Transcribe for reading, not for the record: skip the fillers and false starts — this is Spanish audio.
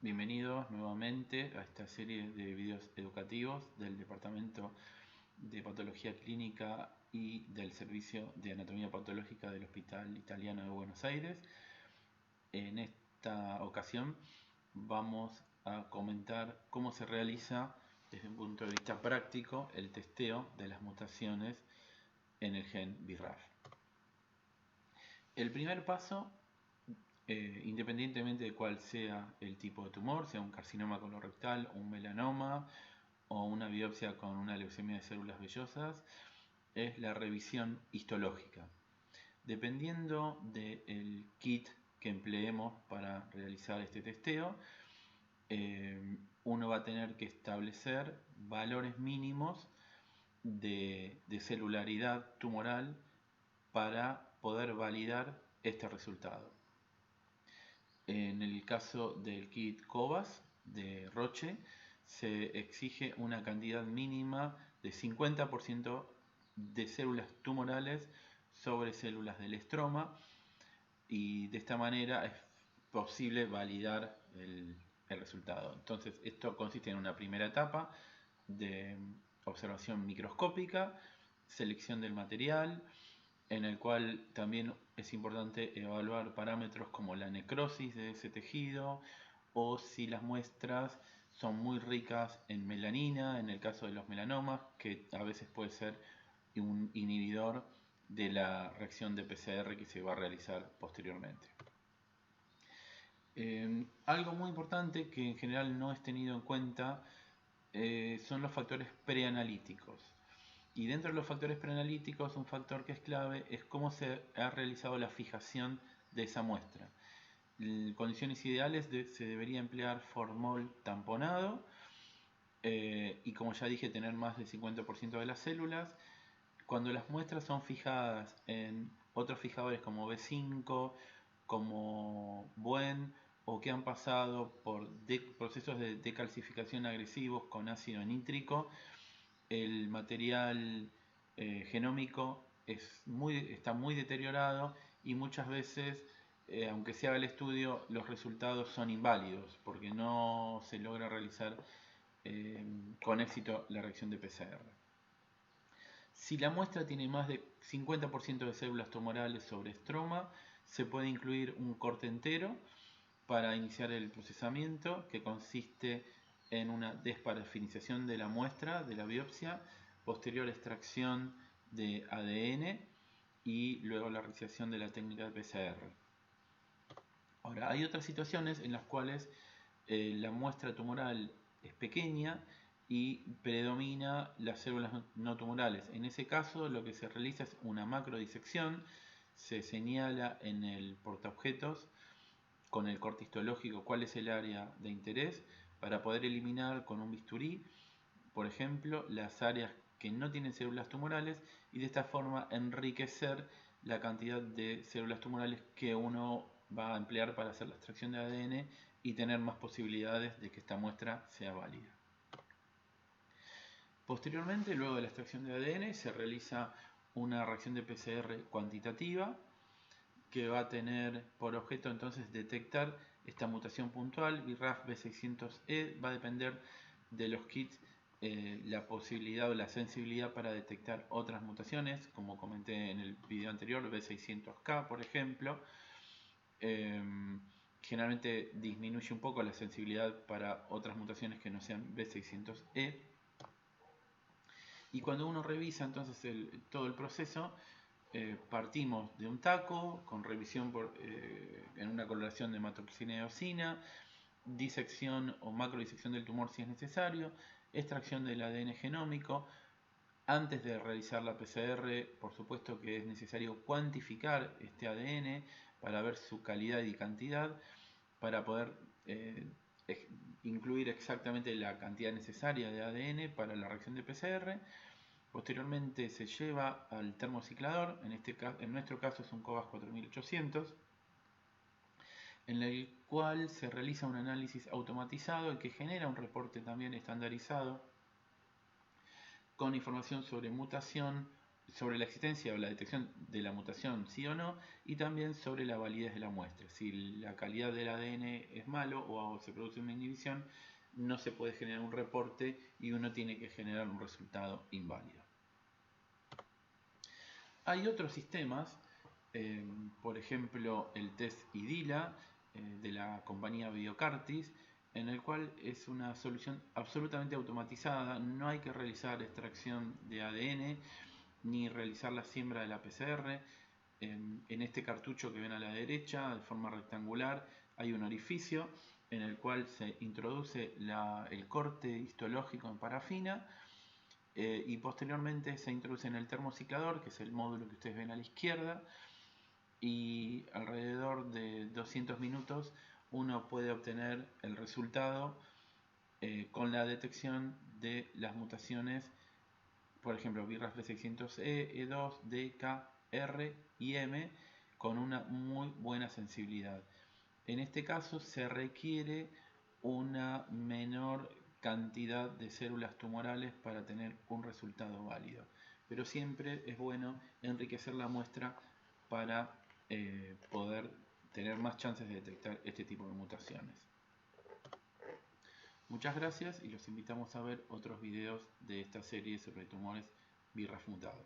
Bienvenidos nuevamente a esta serie de videos educativos del Departamento de Patología Clínica y del Servicio de Anatomía Patológica del Hospital Italiano de Buenos Aires. En esta ocasión vamos a comentar cómo se realiza desde un punto de vista práctico el testeo de las mutaciones en el gen BRAF. El primer paso, independientemente de cuál sea el tipo de tumor, sea un carcinoma colorectal, un melanoma o una biopsia con una leucemia de células vellosas, es la revisión histológica. Dependiendo del kit que empleemos para realizar este testeo, uno va a tener que establecer valores mínimos de celularidad tumoral para poder validar este resultado. En el caso del kit COBAS de Roche, se exige una cantidad mínima de 50% de células tumorales sobre células del estroma, y de esta manera es posible validar el resultado. Entonces, esto consiste en una primera etapa de observación microscópica, selección del material, en el cual también es importante evaluar parámetros como la necrosis de ese tejido o si las muestras son muy ricas en melanina, en el caso de los melanomas, que a veces puede ser un inhibidor de la reacción de PCR que se va a realizar posteriormente. Algo muy importante que en general no es tenido en cuenta son los factores preanalíticos. Y dentro de los factores preanalíticos, un factor que es clave es cómo se ha realizado la fijación de esa muestra. En condiciones ideales se debería emplear formol tamponado y, como ya dije, tener más del 50% de las células. Cuando las muestras son fijadas en otros fijadores como B5, como Buen, o que han pasado por procesos de decalcificación agresivos con ácido nítrico, el material genómico está muy deteriorado y muchas veces, aunque se haga el estudio, los resultados son inválidos porque no se logra realizar con éxito la reacción de PCR. Si la muestra tiene más de 50% de células tumorales sobre estroma, se puede incluir un corte entero para iniciar el procesamiento, que consiste en una desparafinización de la muestra de la biopsia, posterior extracción de ADN y luego la realización de la técnica de PCR. Ahora, hay otras situaciones en las cuales la muestra tumoral es pequeña y predomina las células no tumorales. En ese caso, lo que se realiza es una macrodisección, se señala en el portaobjetos con el corte histológico cuál es el área de interés para poder eliminar con un bisturí, por ejemplo, las áreas que no tienen células tumorales, y de esta forma enriquecer la cantidad de células tumorales que uno va a emplear para hacer la extracción de ADN y tener más posibilidades de que esta muestra sea válida. Posteriormente, luego de la extracción de ADN, se realiza una reacción de PCR cuantitativa que va a tener por objeto entonces detectar esta mutación puntual. BRAF V600E va a depender de los kits la posibilidad o la sensibilidad para detectar otras mutaciones, como comenté en el video anterior, V600K por ejemplo. Generalmente disminuye un poco la sensibilidad para otras mutaciones que no sean V600E. Y cuando uno revisa entonces todo el proceso, partimos de un taco con revisión en una coloración de hematoxina y eosina, disección o macrodisección del tumor si es necesario, extracción del ADN genómico. Antes de realizar la PCR, por supuesto que es necesario cuantificar este ADN para ver su calidad y cantidad, para poder incluir exactamente la cantidad necesaria de ADN para la reacción de PCR. Posteriormente se lleva al termociclador, en nuestro caso es un COBAS 4800, en el cual se realiza un análisis automatizado y que genera un reporte también estandarizado con información sobre mutación sobre la existencia o la detección de la mutación, sí o no, y también sobre la validez de la muestra. Si la calidad del ADN es malo o se produce una inhibición, no se puede generar un reporte y uno tiene que generar un resultado inválido. Hay otros sistemas, por ejemplo el test IDILA de la compañía Biocartis, en el cual es una solución absolutamente automatizada, no hay que realizar extracción de ADN ni realizar la siembra de la PCR. En este cartucho que ven a la derecha, de forma rectangular, hay un orificio en el cual se introduce el corte histológico en parafina y posteriormente se introduce en el termociclador, que es el módulo que ustedes ven a la izquierda, y alrededor de 200 minutos uno puede obtener el resultado con la detección de las mutaciones, por ejemplo, BRAF V600E, E2, D, K, R y M, con una muy buena sensibilidad. En este caso se requiere una menor cantidad de células tumorales para tener un resultado válido, pero siempre es bueno enriquecer la muestra para poder tener más chances de detectar este tipo de mutaciones. Muchas gracias y los invitamos a ver otros videos de esta serie sobre tumores BRAF mutados.